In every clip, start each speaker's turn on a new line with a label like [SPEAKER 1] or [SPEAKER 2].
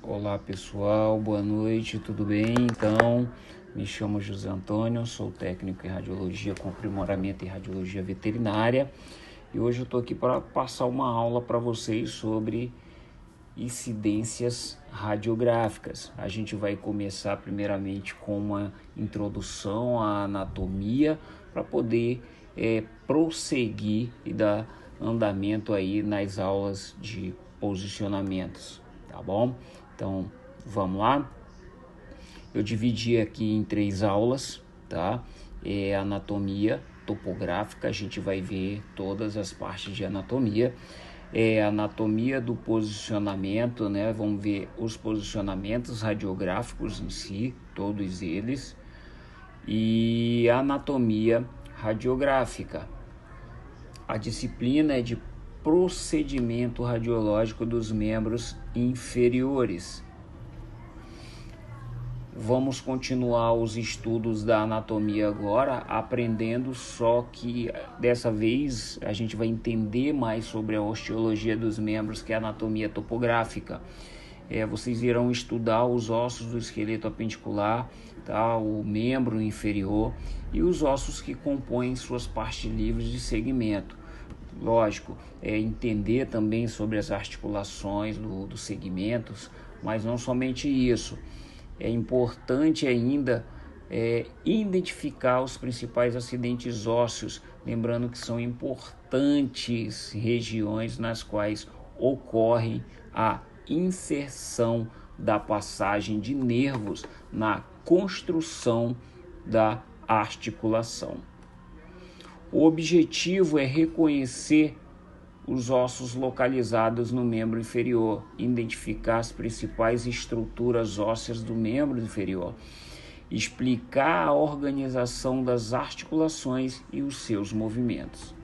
[SPEAKER 1] Olá pessoal, boa noite, tudo bem? Então, me chamo José Antônio, sou técnico em radiologia com aprimoramento em radiologia veterinária e hoje eu estou aqui para passar uma aula para vocês sobre incidências radiográficas. A gente vai começar primeiramente com uma introdução à anatomia para poder prosseguir e dar andamento aí nas aulas de posicionamentos, tá bom? Então, vamos lá. Eu dividi aqui em 3 aulas, tá? Anatomia topográfica, a gente vai ver todas as partes de anatomia. Anatomia do posicionamento, né? Vamos ver os posicionamentos radiográficos em si, todos eles. E anatomia radiográfica. A disciplina é de procedimento radiológico dos membros inferiores. Vamos continuar os estudos da anatomia agora, aprendendo, só que dessa vez a gente vai entender mais sobre a osteologia dos membros, que é a anatomia topográfica. Vocês irão estudar os ossos do esqueleto apendicular, tá? O membro inferior e os ossos que compõem suas partes livres de segmento. Lógico, entender também sobre as articulações dos segmentos, mas não somente isso. É importante ainda identificar os principais acidentes ósseos, lembrando que são importantes regiões nas quais ocorre a inserção da passagem de nervos na construção da articulação. O objetivo é reconhecer os ossos localizados no membro inferior, identificar as principais estruturas ósseas do membro inferior, explicar a organização das articulações e os seus movimentos.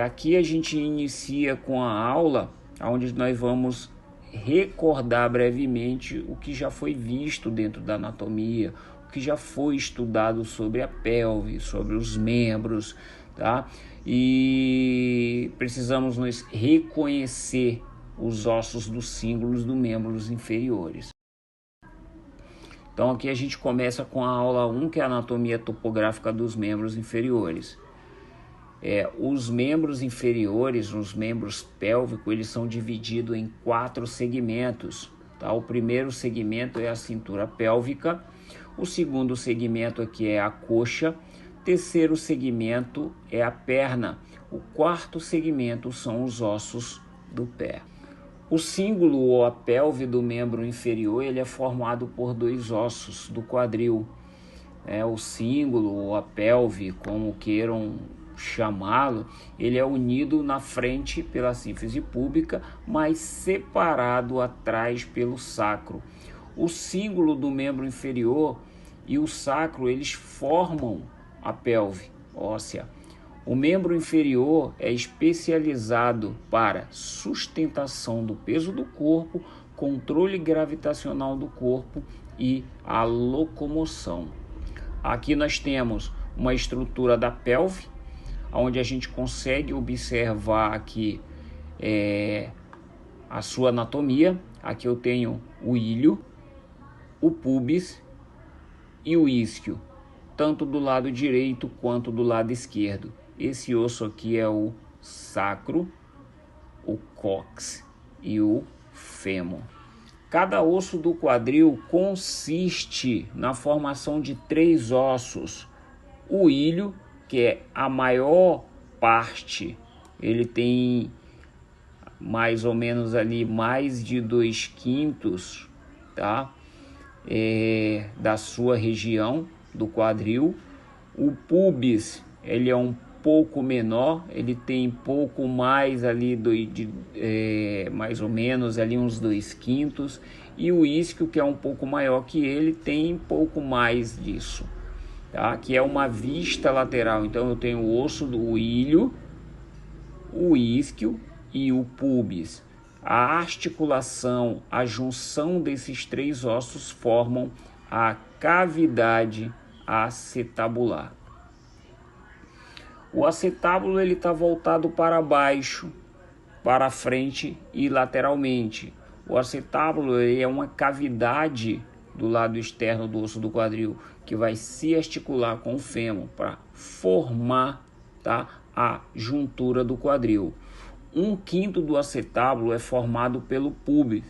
[SPEAKER 1] Aqui a gente inicia com a aula, onde nós vamos recordar brevemente o que já foi visto dentro da anatomia, o que já foi estudado sobre a pelve, sobre os membros, tá? E precisamos nos reconhecer os ossos dos cíngulos dos membros inferiores. Então aqui a gente começa com a aula 1, que é a anatomia topográfica dos membros inferiores. Os membros inferiores, os membros pélvicos, eles são divididos em 4 segmentos, tá? O primeiro segmento é a cintura pélvica, o segundo segmento aqui é a coxa, terceiro segmento é a perna, o quarto segmento são os ossos do pé. O cíngulo ou a pelve do membro inferior, ele é formado por 2 ossos do quadril. O cíngulo ou a pelve, como queiram chamá-lo, ele é unido na frente pela sínfise púbica, mas separado atrás pelo sacro. O cíngulo do membro inferior e o sacro, eles formam a pelve óssea. O membro inferior é especializado para sustentação do peso do corpo, controle gravitacional do corpo e a locomoção. Aqui nós temos uma estrutura da pelve, onde a gente consegue observar aqui a sua anatomia. Aqui eu tenho o ilho, o púbis e o isquio, tanto do lado direito quanto do lado esquerdo. Esse osso aqui é o sacro, o cóccix e o fêmur. Cada osso do quadril consiste na formação de 3 ossos. O ilho, que é a maior parte, ele tem mais ou menos ali mais de 2/5, tá? Da sua região do quadril. O púbis, ele é um pouco menor, ele tem pouco mais ali mais ou menos ali uns 2/5, e o isquio, que é um pouco maior que ele, tem pouco mais disso, tá? Que é uma vista lateral. Então eu tenho o osso do ilho, o isquio e o púbis. A articulação, a junção desses 3 ossos formam a cavidade acetabular. O acetábulo ele está voltado para baixo, para frente e lateralmente. O acetábulo ele é uma cavidade do lado externo do osso do quadril que vai se articular com o fêmur para formar, tá, a juntura do quadril. 1/5 do acetábulo é formado pelo pubis,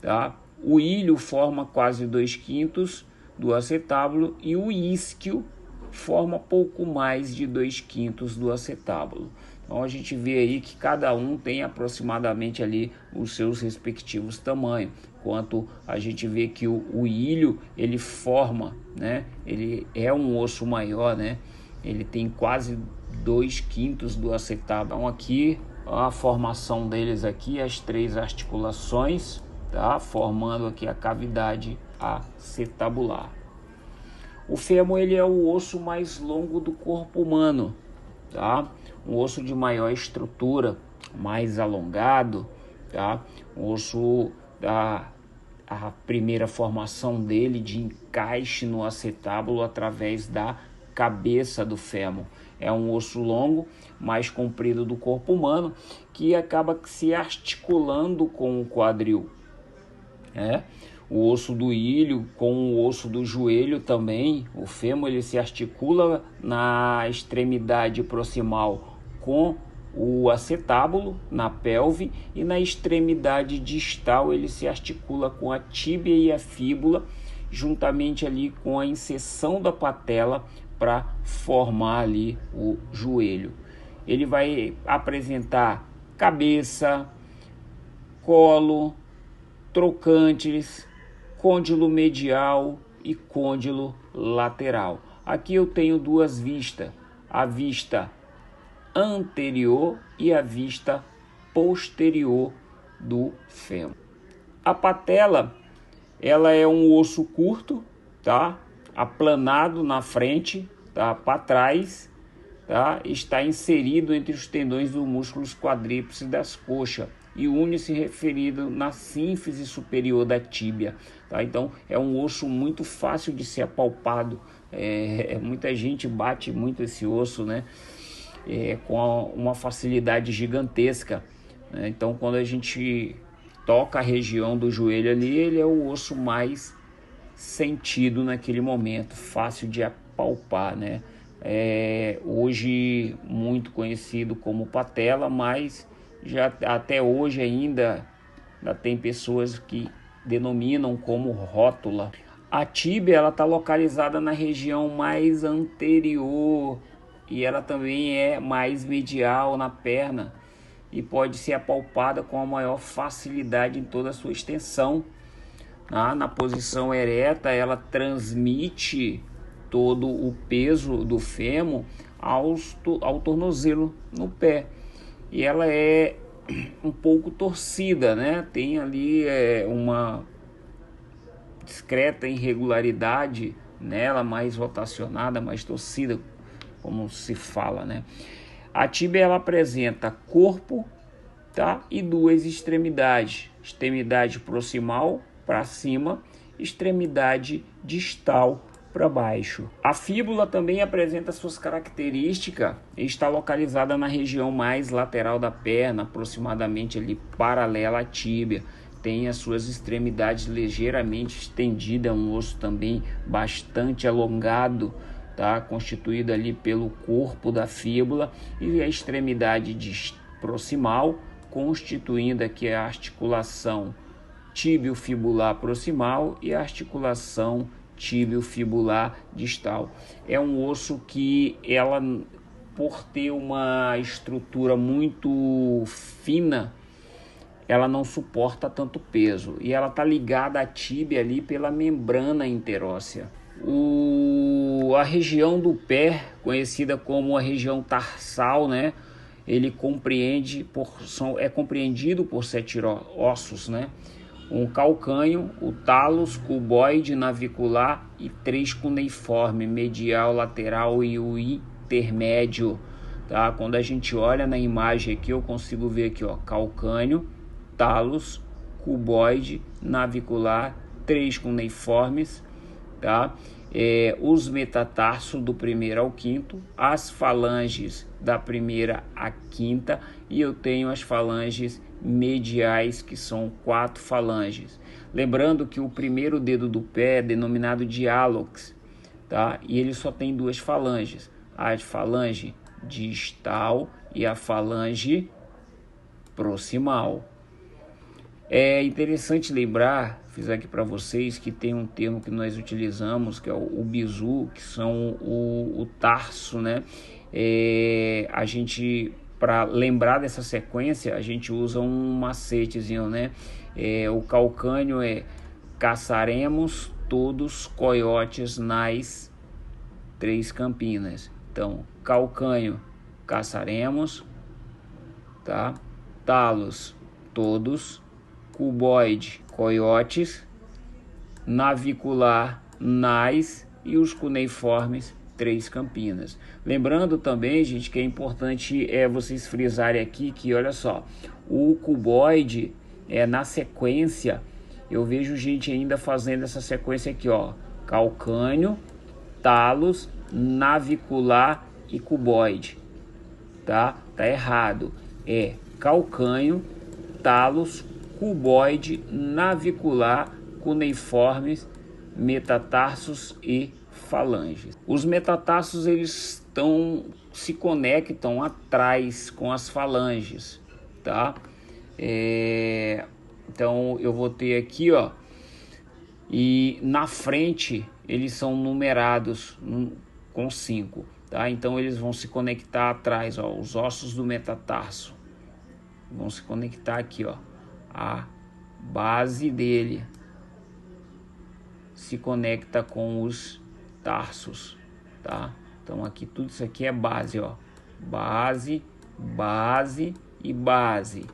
[SPEAKER 1] tá? O ilho forma quase 2/5 do acetábulo e o isquio forma pouco mais de 2/5 do acetábulo. Então a gente vê aí que cada um tem aproximadamente ali os seus respectivos tamanhos. Enquanto a gente vê que o ilho ele forma, né? Ele é um osso maior, né? Ele tem quase 2/5 do acetábulo. Então aqui a formação deles aqui, as 3 articulações, tá? Formando aqui a cavidade acetabular. O fêmur ele é o osso mais longo do corpo humano, tá? Um osso de maior estrutura, mais alongado, tá? Um osso a primeira formação dele de encaixe no acetábulo através da cabeça do fêmur. É um osso longo, mais comprido do corpo humano, que acaba se articulando com o quadril. O osso do ilho com o osso do joelho também. O fêmur ele se articula na extremidade proximal com o acetábulo, na pelve, e na extremidade distal ele se articula com a tíbia e a fíbula, juntamente ali com a inserção da patela para formar ali o joelho. Ele vai apresentar cabeça, colo, trocantes, côndilo medial e côndilo lateral. Aqui eu tenho 2 vistas, a vista anterior e a vista posterior do fêmur. A patela, ela é um osso curto, tá? Aplanado na frente, tá? Para trás, tá? Está inserido entre os tendões dos músculos quadríceps das coxas e une-se referido na sínfise superior da tíbia, tá? Então é um osso muito fácil de ser apalpado. Muita gente bate muito esse osso, né? Com uma facilidade gigantesca, né? Então quando a gente toca a região do joelho ali, ele é o osso mais sentido naquele momento, fácil de apalpar, né? Hoje muito conhecido como patela, mas já até hoje ainda tem pessoas que denominam como rótula. A tíbia ela está localizada na região mais anterior e ela também é mais medial na perna e pode ser apalpada com a maior facilidade em toda a sua extensão. Na posição ereta, ela transmite todo o peso do fêmur ao tornozelo no pé. E ela é um pouco torcida, né? Tem ali uma discreta irregularidade nela, mais rotacionada, mais torcida, como se fala, né? A tíbia ela apresenta corpo, tá? E 2 extremidades, extremidade proximal para cima, extremidade distal para baixo. A fíbula também apresenta suas características e está localizada na região mais lateral da perna, aproximadamente ali paralela à tíbia. Tem as suas extremidades ligeiramente estendidas, um osso também bastante alongado, tá? Constituído ali pelo corpo da fíbula, e a extremidade proximal, constituindo aqui a articulação tíbio-fibular proximal e a articulação tíbio-fibular distal. É um osso que ela, por ter uma estrutura muito fina, ela não suporta tanto peso e ela está ligada à tíbia ali pela membrana interóssea. A região do pé, conhecida como a região tarsal, né? Ele é compreendido por 7 ossos, né? Um calcânio, o talos, cuboide, navicular e 3 cuneiforme, medial, lateral e o intermédio, tá? Quando a gente olha na imagem aqui, eu consigo ver aqui, ó, calcânio, talos, cuboide, navicular, 3 cuneiformes, tá? os metatarsos do primeiro ao quinto, as falanges da primeira à quinta, e eu tenho as falanges mediais, que são 4 falanges. Lembrando que o primeiro dedo do pé é denominado de hallux, tá? E ele só tem 2 falanges, a falange distal e a falange proximal. É interessante lembrar, fiz aqui para vocês, que tem um termo que nós utilizamos, que é o bizu, que são o tarso, né? A gente, para lembrar dessa sequência, a gente usa um macetezinho, né? O calcânio é: caçaremos todos coiotes nas 3 campinas. Então, calcânio, caçaremos, tá? Talos, todos. Cuboide, coiotes. Navicular, nas. E os cuneiformes, 3 campinas. Lembrando também, gente, que é importante vocês frisarem aqui que, olha só, o cuboide, na sequência, eu vejo gente ainda fazendo essa sequência aqui, ó: calcânio, talos, navicular e cuboide, tá? Tá errado. É calcânio, talos, cuboide, navicular, cuneiformes, metatarsos e falanges. Os metatarsos, eles se conectam atrás com as falanges, tá? Então eu vou ter aqui, ó, e na frente eles são numerados com 5, tá? Então eles vão se conectar atrás, ó, os ossos do metatarso vão se conectar aqui, ó, a base dele se conecta com os tarsos, tá? Então aqui tudo isso aqui é base, ó, base, base e base.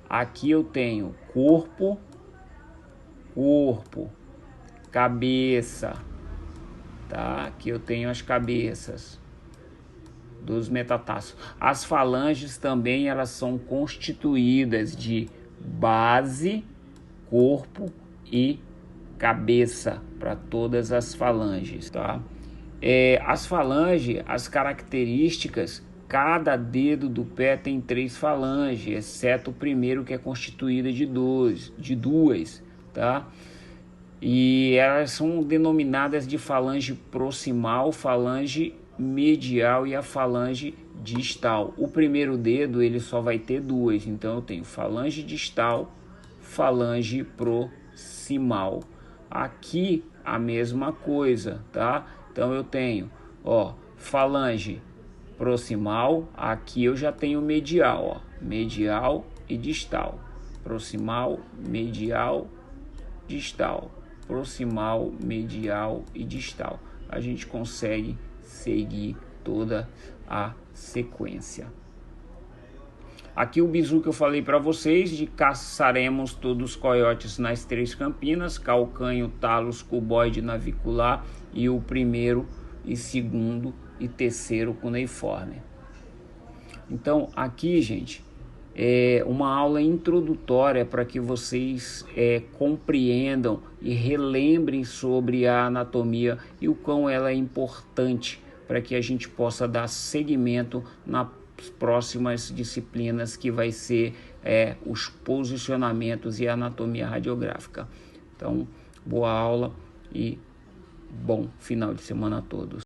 [SPEAKER 1] Aqui eu tenho corpo, cabeça, tá? Aqui eu tenho as cabeças dos metatarsos. As falanges também, elas são constituídas de base, corpo e cabeça para todas as falanges, tá? As falanges, as características: cada dedo do pé tem 3 falanges, exceto o primeiro, que é constituída de duas, tá? E elas são denominadas de falange proximal, falange medial e a falange distal. O primeiro dedo, ele só vai ter 2, então eu tenho falange distal, falange proximal. Aqui a mesma coisa, tá? Então eu tenho, ó, falange proximal, aqui eu já tenho medial, ó, medial e distal. Proximal, medial, distal. Proximal, medial e distal. A gente consegue seguir toda a sequência. Aqui o bizu que eu falei para vocês, de caçaremos todos os coiotes nas 3 campinas: calcânio, talos, cuboide, navicular, e o primeiro e segundo e terceiro cuneiforme. Então aqui, gente, é uma aula introdutória para que vocês compreendam e relembrem sobre a anatomia e o quão ela é importante para que a gente possa dar seguimento nas próximas disciplinas, que vai ser os posicionamentos e a anatomia radiográfica. Então, boa aula e bom final de semana a todos.